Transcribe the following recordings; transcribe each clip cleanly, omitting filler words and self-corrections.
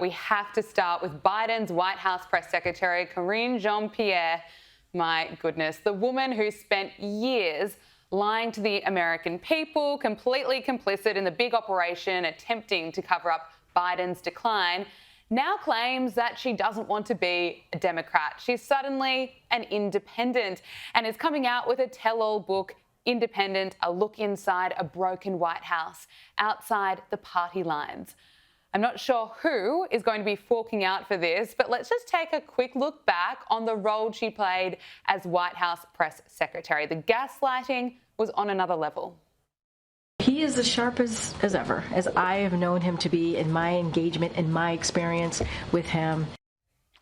We have to start with Biden's White House press secretary, Karine Jean-Pierre. My goodness, the woman who spent years lying to the American people, completely complicit in the big operation attempting to cover up Biden's decline, now claims that she doesn't want to be a Democrat. She's suddenly an independent and is coming out with a tell-all book, Independent, a look inside a broken White House, outside the party lines. I'm not sure who is going to be forking out for this, but let's just take a quick look back on the role she played as White House press secretary. The gaslighting was on another level. He is as sharp as ever, as I have known him to be in my engagement and my experience with him.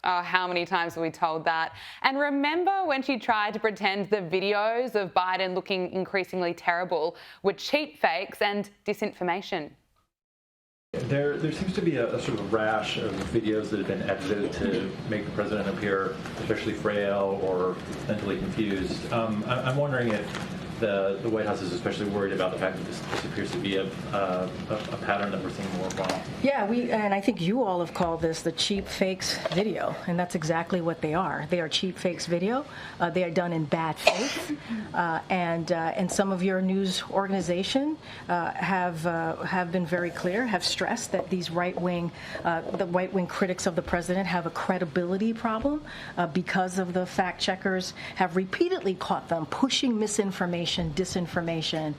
Oh, how many times were we told that? And remember when she tried to pretend the videos of Biden looking increasingly terrible were cheap fakes and disinformation? There seems to be a sort of rash of videos that have been edited to make the president appear especially frail or mentally confused. I'm wondering if the White House is especially worried about the fact that this appears to be a pattern that we're seeing more often. Yeah, and I think you all have called this the cheap fakes video, and that's exactly what they are. They are cheap fakes video. They are done in bad faith, and some of your news organization have been very clear, have stressed that these the right-wing critics of the president have a credibility problem because of the fact checkers have repeatedly caught them pushing misinformation, disinformation.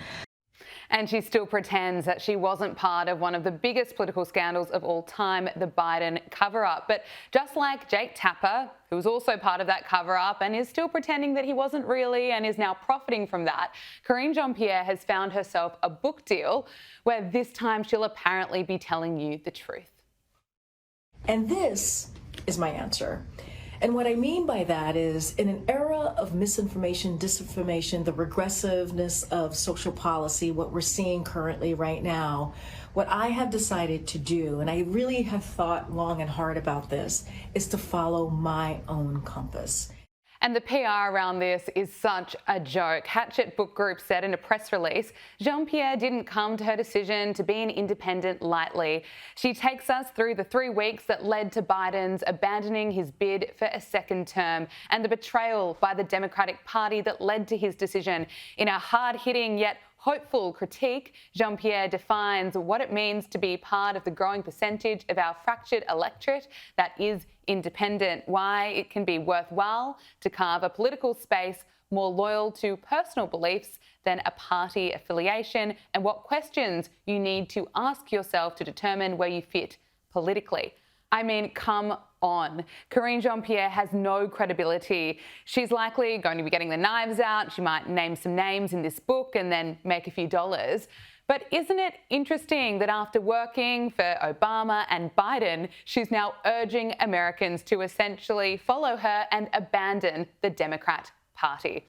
And she still pretends that she wasn't part of one of the biggest political scandals of all time, the Biden cover-up. But just like Jake Tapper, who was also part of that cover-up and is still pretending that he wasn't really and is now profiting from that, Karine Jean-Pierre has found herself a book deal where this time she'll apparently be telling you the truth. And this is my answer. And what I mean by that is, in an era of misinformation, disinformation, the regressiveness of social policy, what we're seeing currently right now, what I have decided to do, and I really have thought long and hard about this, is to follow my own compass. And the PR around this is such a joke. Hatchet Book Group said in a press release, Jean-Pierre didn't come to her decision to be an independent lightly. She takes us through the 3 weeks that led to Biden's abandoning his bid for a second term and the betrayal by the Democratic Party that led to his decision. In a hard-hitting yet hopeful critique, Jean-Pierre defines what it means to be part of the growing percentage of our fractured electorate that is independent, why it can be worthwhile to carve a political space more loyal to personal beliefs than a party affiliation, and what questions you need to ask yourself to determine where you fit politically. I mean, come on. Karine Jean-Pierre has no credibility. She's likely going to be getting the knives out. She might name some names in this book and then make a few dollars. But isn't it interesting that after working for Obama and Biden, she's now urging Americans to essentially follow her and abandon the Democrat Party?